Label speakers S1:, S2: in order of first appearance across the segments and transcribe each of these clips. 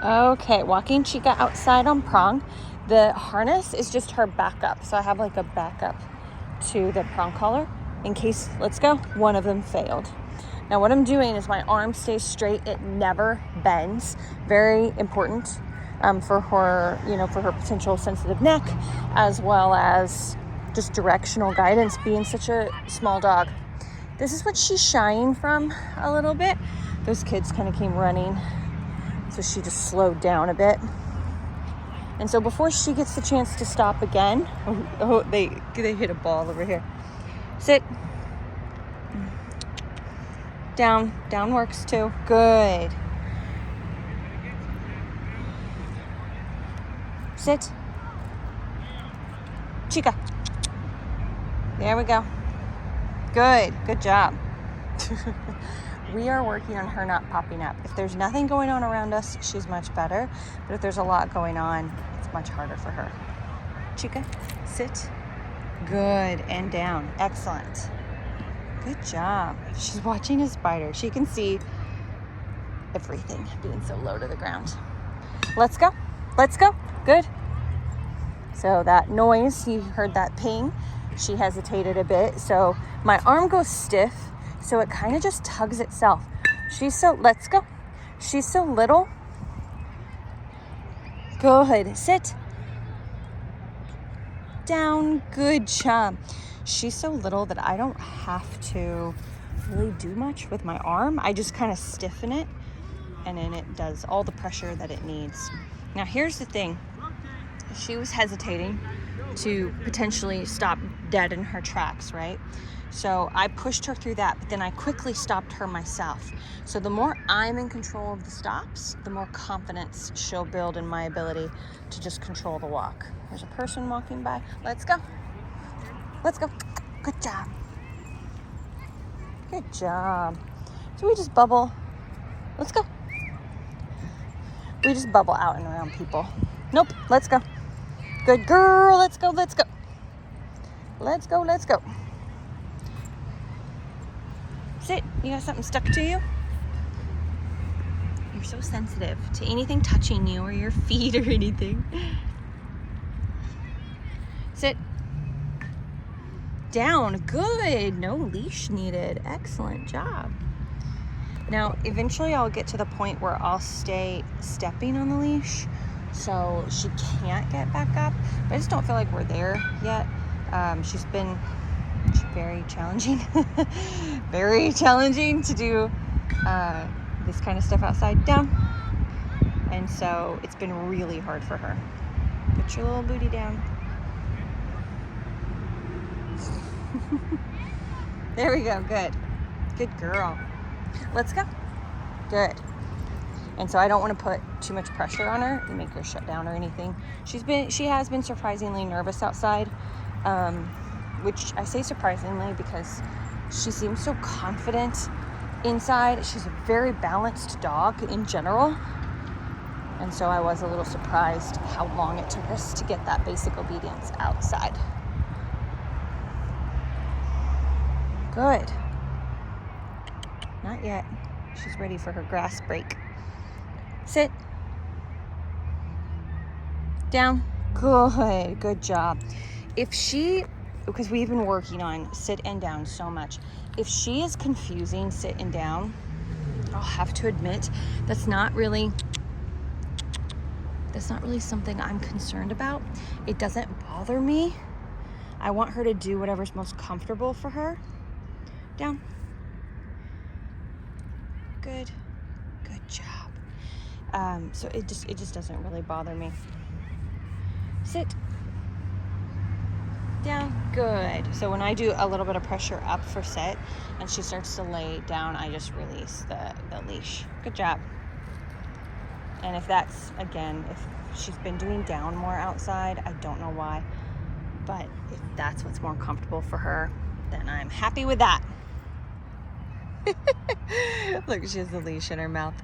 S1: Okay, walking Chica outside on prong. The harness is just her backup. So I have like a backup to the prong collar in case, let's go, one of them failed. Now what I'm doing is my arm stays straight. It never bends. Very important for her, for her potential sensitive neck, as well as just directional guidance being such a small dog. This is what she's shying from a little bit. Those kids kind of came running, so she just slowed down a bit. And so before she gets the chance to stop again, they hit a ball over here. Sit. Down works too. Good. Sit. Chica. There we go. Good job. We are working on her not popping up. If there's nothing going on around us, she's much better. But if there's a lot going on, it's much harder for her. Chica, sit. Good, and down. Excellent. Good job. She's watching a spider. She can see everything being so low to the ground. Let's go. Good. So that noise, you heard that ping. She hesitated a bit. So my arm goes stiff. So it kind of just tugs itself. Let's go. She's so little. Good. Sit. Down. Good job. She's so little that I don't have to really do much with my arm. I just kind of stiffen it, and then it does all the pressure that it needs. Now here's the thing. She was hesitating to potentially stop dead in her tracks, right? So I pushed her through that, but then I quickly stopped her myself. So the more I'm in control of the stops, the more confidence she'll build in my ability to just control the walk. There's a person walking by. Let's go. Good job. So we just bubble. Let's go. We just bubble out and around people. Nope. Let's go. Good girl. Let's go. Sit. You got something stuck to you? You're so sensitive to anything touching you or your feet or anything. Sit. Down. Good. No leash needed. Excellent job. Now, eventually I'll get to the point where I'll stay stepping on the leash so she can't get back up. But I just don't feel like we're there yet. She's very challenging. Very challenging to do this kind of stuff outside. Down. And so it's been really hard for her. Put your little booty down. There we go. Good girl. Let's go. Good. And so I don't want to put too much pressure on her and make her shut down or anything. She has been surprisingly nervous outside, which I say surprisingly because she seems so confident inside. She's a very balanced dog in general. And so I was a little surprised how long it took us to get that basic obedience outside. Good. Not yet. She's ready for her grass break. Sit. Down. Good job. Because we've been working on sit and down so much. If she is confusing sit and down, I'll have to admit that's not really something I'm concerned about. It doesn't bother me. I want her to do whatever's most comfortable for her. Down. Good job. So it just doesn't really bother me. Sit. Down. Good. So when I do a little bit of pressure up for sit and she starts to lay down, I just release the leash. Good job. And if she's been doing down more outside, I don't know why, but if that's what's more comfortable for her, then I'm happy with that. Look, she has a leash in her mouth.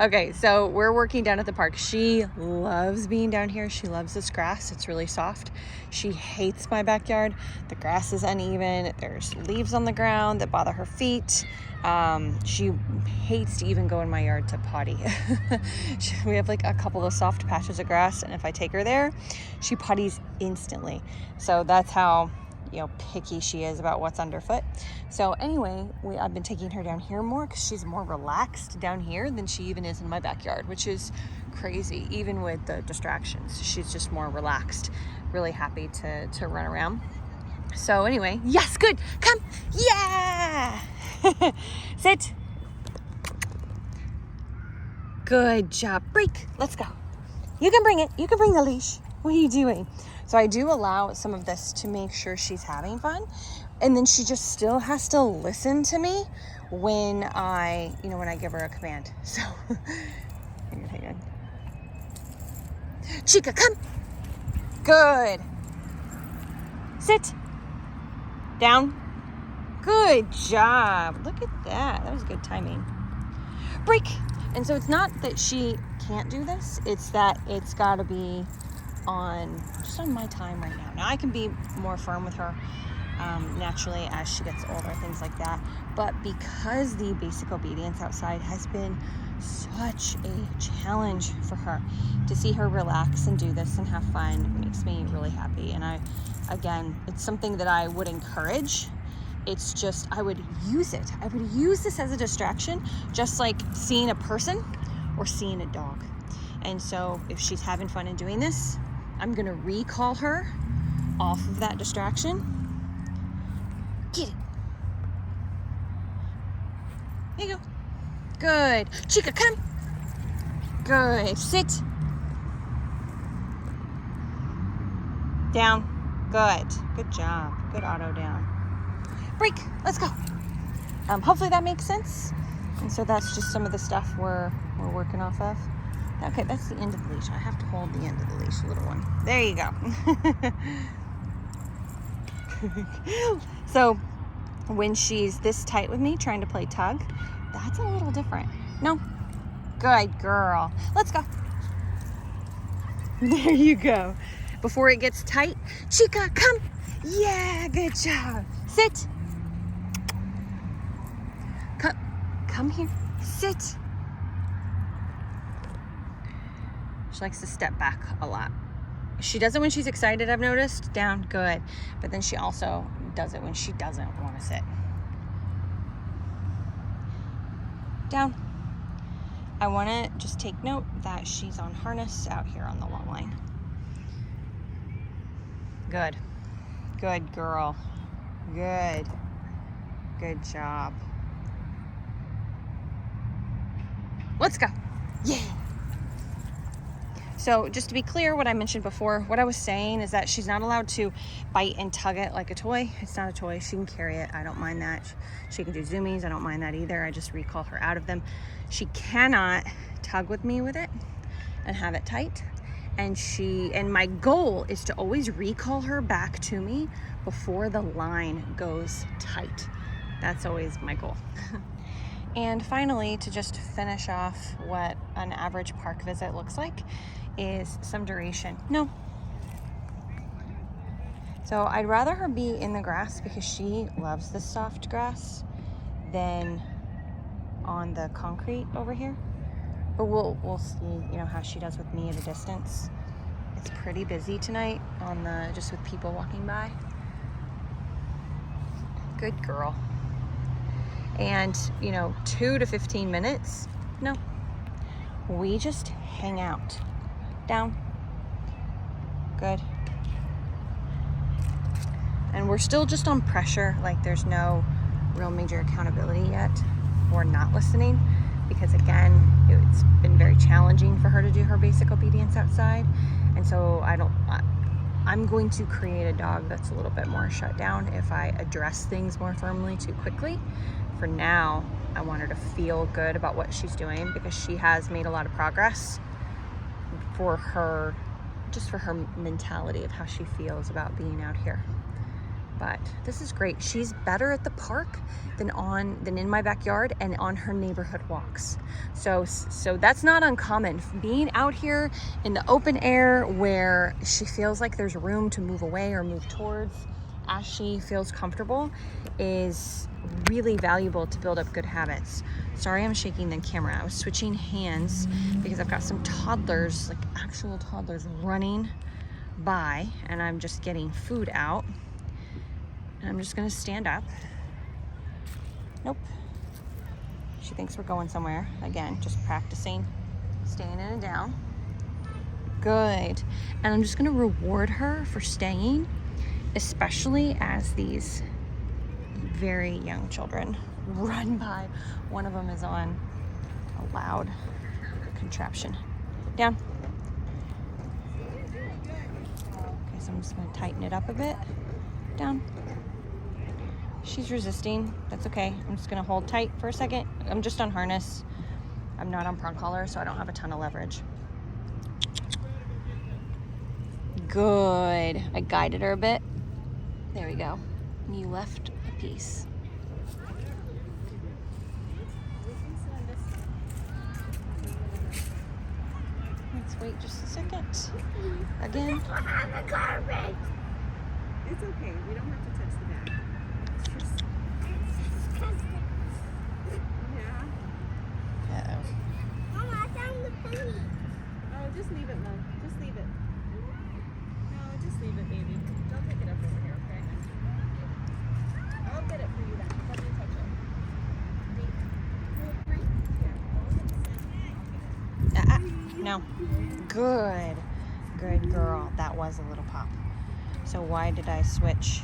S1: Okay, so we're working down at the park. She loves being down here. She loves this grass. It's really soft. She hates my backyard. The grass is uneven. There's leaves on the ground that bother her feet. She hates to even go in my yard to potty. We have like a couple of soft patches of grass, and if I take her there, she potties instantly. So that's how, you know, picky she is about what's underfoot. So anyway, I've been taking her down here more because she's more relaxed down here than she even is in my backyard, which is crazy. Even with the distractions, she's just more relaxed, really happy to run around. So anyway, yes, good, come, yeah. Sit. Good job. Break. Let's go. You can bring it. You can bring the leash. What are you doing? So I do allow some of this to make sure she's having fun. And then she just still has to listen to me when I give her a command. So, hang on. Chica, come. Good. Sit. Down. Good job. Look at that. That was good timing. Break. And so it's not that she can't do this. It's that it's got to be just on my time right now. Now I can be more firm with her naturally as she gets older, things like that. But because the basic obedience outside has been such a challenge for her, to see her relax and do this and have fun makes me really happy. And it's something that I would encourage. It's just, I would use it. I would use this as a distraction, just like seeing a person or seeing a dog. And so if she's having fun and doing this, I'm gonna recall her off of that distraction. Get it. There you go. Good. Chica, come. Good. Sit. Down. Good. Good job. Good auto down. Break. Let's go. Hopefully that makes sense. And so that's just some of the stuff we're working off of. Okay, that's the end of the leash. I have to hold the end of the leash, little one. There you go. So when she's this tight with me, trying to play tug, that's a little different. No. Good girl. Let's go. There you go. Before it gets tight, Chica, come. Yeah, good job. Sit. Come here. Sit. She likes to step back a lot. She does it when she's excited, I've noticed. Down, good. But then she also does it when she doesn't want to sit. Down. I want to just take note that she's on harness out here on the long line. Good. Good girl. Good. Good job. Let's go. Yeah. So just to be clear, what I mentioned before, what I was saying is that she's not allowed to bite and tug it like a toy. It's not a toy. She can carry it. I don't mind that. She can do zoomies. I don't mind that either. I just recall her out of them. She cannot tug with me with it and have it tight. And my goal is to always recall her back to me before the line goes tight. That's always my goal. And finally, to just finish off what an average park visit looks like, is some duration. No. So I'd rather her be in the grass because she loves the soft grass than on the concrete over here. But we'll see, how she does with me at a distance. It's pretty busy tonight just with people walking by. Good girl. And 2 to 15 minutes, no, we just hang out. Down. Good. And we're still just on pressure, like there's no real major accountability yet. We're not listening because, again, it's been very challenging for her to do her basic obedience outside. And so I'm going to create a dog that's a little bit more shut down if I address things more firmly too quickly. For now, I want her to feel good about what she's doing because she has made a lot of progress for her, for her mentality of how she feels about being out here. But this is great. She's better at the park than in my backyard and on her neighborhood walks. So that's not uncommon. Being out here in the open air where she feels like there's room to move away or move towards as she feels comfortable is really valuable to build up good habits. Sorry, I'm shaking the camera. I was switching hands because I've got some toddlers, like actual toddlers, running by, and I'm just getting food out. And I'm just gonna stand up. Nope. She thinks we're going somewhere. Again, just practicing staying in and down. Good. And I'm just gonna reward her for staying, especially as these very young children run by. One of them is on a loud contraption. Down. Okay, so I'm just gonna tighten it up a bit. Down. She's resisting. That's okay. I'm just gonna hold tight for a second. I'm just on harness. I'm not on prong collar, so I don't have a ton of leverage. Good. I guided her a bit. There we go. You left a piece. Let's wait just a second. Again.
S2: It's okay. We don't have to touch the back. Yeah.
S1: Uh-oh.
S3: Mama, I found the penny.
S2: Oh, just leave it, Mom. Just leave it. No, just leave it, baby. Don't pick it up over here, okay? I'll get it for you then. Let me touch it.
S1: No. Good. Good girl. That was a little pop. So why did I switch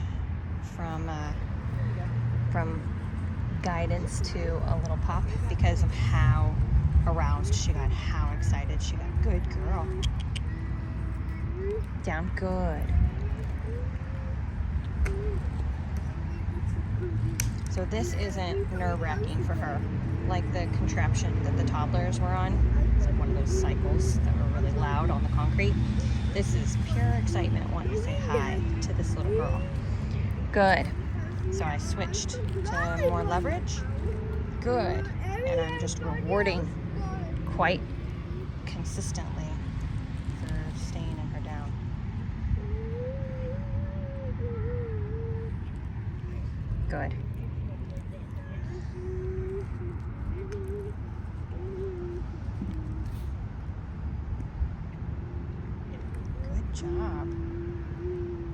S1: from guidance to a little pop? Because of how aroused she got, how excited she got. Good girl. Down. Good. So this isn't nerve-wracking for her, like the contraption that the toddlers were on. It's like one of those cycles that were really loud on the concrete. This is pure excitement, wanting to say hi to this little girl. Good. So I switched to more leverage. Good. And I'm just rewarding quite consistently for staying in her down. Good. Good job.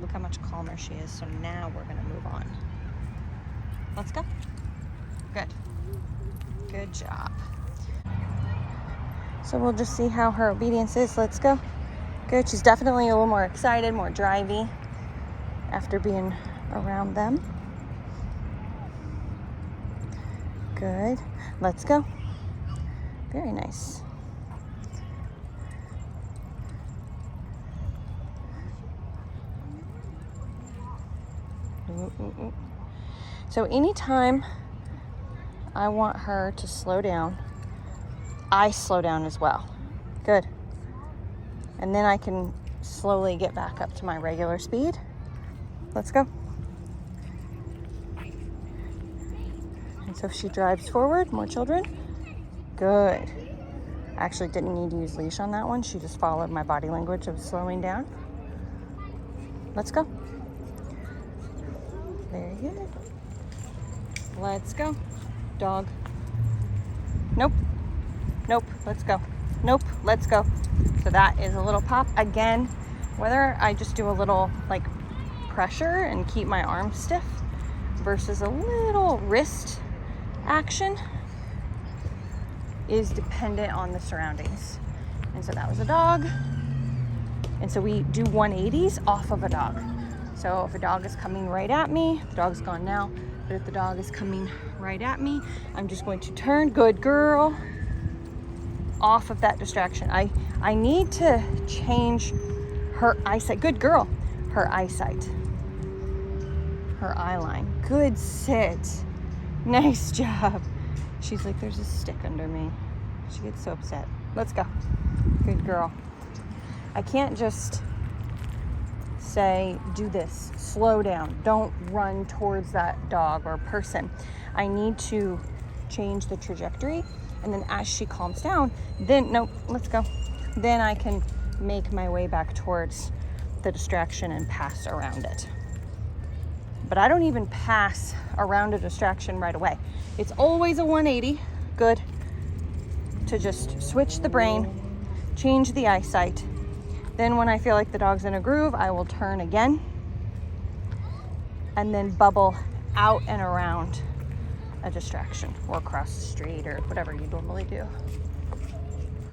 S1: Look how much calmer she is. So now we're going to move on. Let's go. Good. Good job. So we'll just see how her obedience is. Let's go. Good. She's definitely a little more excited, more drivey after being around them. Good. Let's go. Very nice. So anytime I want her to slow down, I slow down as well. Good. And then I can slowly get back up to my regular speed. Let's go. And so if she drives forward, more children. Good. I actually didn't need to use leash on that one. She just followed my body language of slowing down. Let's go. Very good. Let's go. Dog. Nope. Nope. Let's go. Nope. Let's go. So that is a little pop. Again, whether I just do a little like pressure and keep my arms stiff versus a little wrist action is dependent on the surroundings. And so that was a dog. And so we do 180s off of a dog. So if a dog is coming right at me, the dog's gone now, but if the dog is coming right at me, I'm just going to turn, good girl, off of that distraction. I need to change her eyesight, good girl, her eyesight, her eye line. Good sit, nice job. She's like, there's a stick under me. She gets so upset. Let's go, good girl. I can't just say, do this, slow down, don't run towards that dog or person. I need to change the trajectory, and then as she calms down, then, nope, let's go. Then I can make my way back towards the distraction and pass around it. But I don't even pass around a distraction right away. It's always a 180, good, to just switch the brain, change the eyesight. Then when I feel like the dog's in a groove, I will turn again and then bubble out and around a distraction or across the street or whatever you normally do.